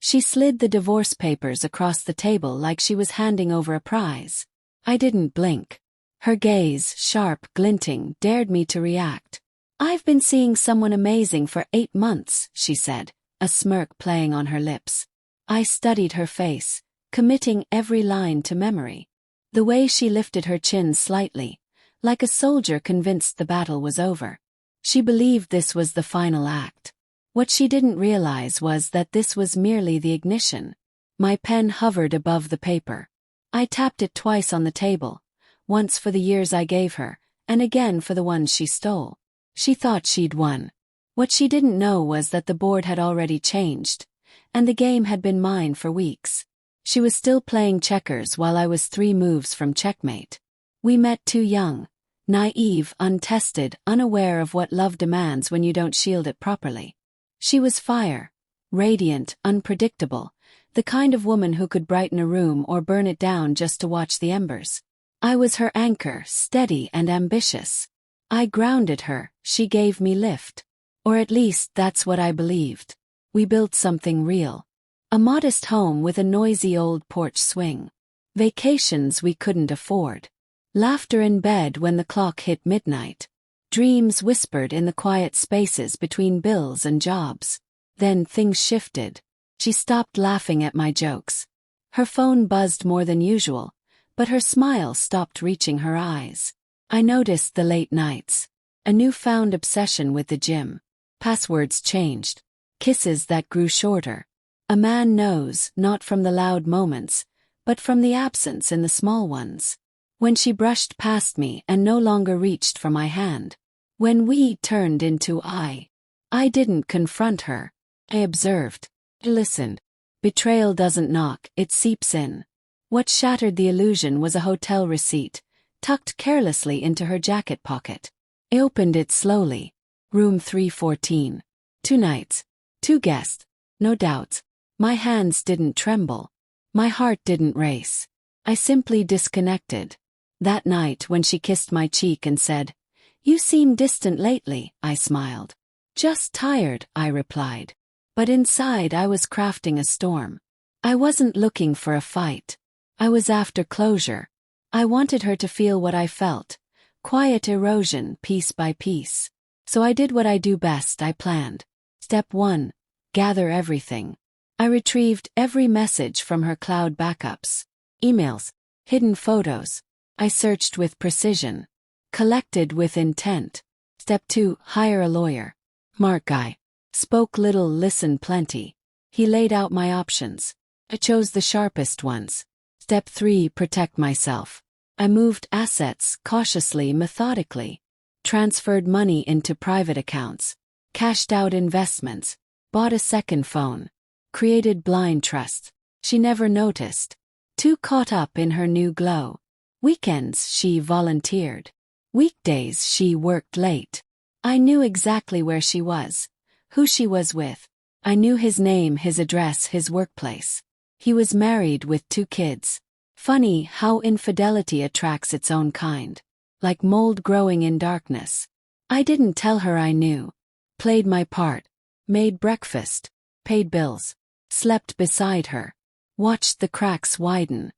She slid the divorce papers across the table like she was handing over a prize. I didn't blink. Her gaze, sharp, glinting, dared me to react. "I've been seeing someone amazing for 8 months," she said, a smirk playing on her lips. I studied her face, committing every line to memory. The way she lifted her chin slightly, like a soldier convinced the battle was over. She believed this was the final act. What she didn't realize was that this was merely the ignition. My pen hovered above the paper. I tapped it twice on the table, once for the years I gave her, and again for the ones she stole. She thought she'd won. What she didn't know was that the board had already changed, and the game had been mine for weeks. She was still playing checkers while I was 3 moves from checkmate. We met too young, naive, untested, unaware of what love demands when you don't shield it properly. She was fire, radiant, unpredictable, the kind of woman who could brighten a room or burn it down just to watch the embers. I was her anchor, steady and ambitious. I grounded her, she gave me lift. Or at least that's what I believed. We built something real. A modest home with a noisy old porch swing. Vacations we couldn't afford. Laughter in bed when the clock hit midnight. Dreams whispered in the quiet spaces between bills and jobs. Then things shifted. She stopped laughing at my jokes. Her phone buzzed more than usual, but her smile stopped reaching her eyes. I noticed the late nights. A newfound obsession with the gym. Passwords changed. Kisses that grew shorter. A man knows, not from the loud moments, but from the absence in the small ones. When she brushed past me and no longer reached for my hand. When we turned into I didn't confront her. I observed. I listened. Betrayal doesn't knock, it seeps in. What shattered the illusion was a hotel receipt, tucked carelessly into her jacket pocket. I opened it slowly. Room 314. 2 nights. 2 guests. No doubts. My hands didn't tremble. My heart didn't race. I simply disconnected. That night when she kissed my cheek and said, "You seem distant lately," I smiled. "Just tired," I replied. But inside I was crafting a storm. I wasn't looking for a fight. I was after closure. I wanted her to feel what I felt. Quiet erosion, piece by piece. So I did what I do best. I planned. Step 1. Gather everything. I retrieved every message from her cloud backups. Emails. Hidden photos. I searched with precision. Collected with intent. Step 2. Hire a lawyer. Smart guy. Spoke little, listened plenty. He laid out my options. I chose the sharpest ones. Step 3. Protect myself. I moved assets, cautiously, methodically. Transferred money into private accounts. Cashed out investments. Bought a second phone. Created blind trust. She never noticed. Too caught up in her new glow. Weekends she volunteered. Weekdays she worked late. I knew exactly where she was, who she was with. I knew his name, his address, his workplace. He was married with 2 kids. Funny how infidelity attracts its own kind. Like mold growing in darkness. I didn't tell her I knew. Played my part. Made breakfast. Paid bills. Slept beside her. Watched the cracks widen.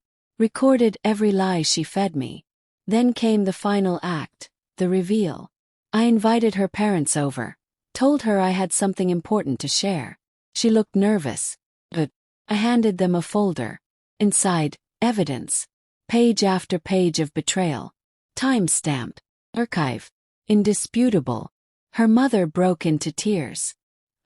Recorded every lie she fed me. Then came the final act, the reveal. I invited her parents over. Told her I had something important to share. She looked nervous. But I handed them a folder. Inside, evidence. Page after page of betrayal. Time-stamped. Archive. Indisputable. Her mother broke into tears.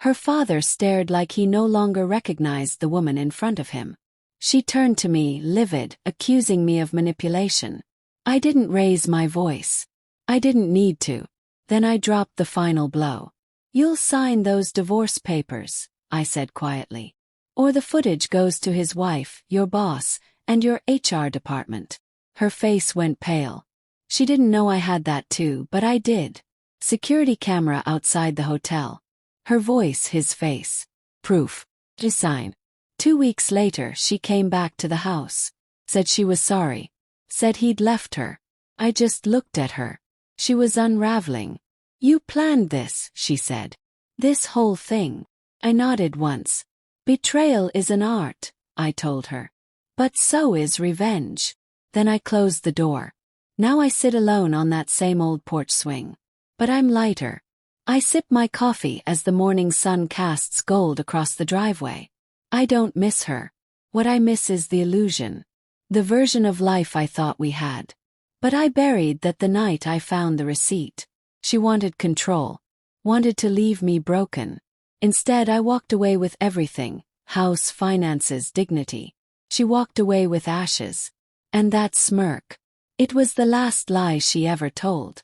Her father stared like he no longer recognized the woman in front of him. She turned to me, livid, accusing me of manipulation. I didn't raise my voice. I didn't need to. Then I dropped the final blow. "You'll sign those divorce papers," I said quietly. "Or the footage goes to his wife, your boss, and your HR department." Her face went pale. She didn't know I had that too, but I did. Security camera outside the hotel. Her voice, his face. Proof. To sign. 2 weeks later she came back to the house. Said she was sorry. Said he'd left her. I just looked at her. She was unraveling. "You planned this," she said. "This whole thing." I nodded once. Betrayal is an art, I told her. But so is revenge. Then I closed the door. Now I sit alone on that same old porch swing. But I'm lighter. I sip my coffee as the morning sun casts gold across the driveway. I don't miss her. What I miss is the illusion. The version of life I thought we had. But I buried that the night I found the receipt. She wanted control. Wanted to leave me broken. Instead, I walked away with everything: house, finances, dignity. She walked away with ashes. And that smirk. It was the last lie she ever told.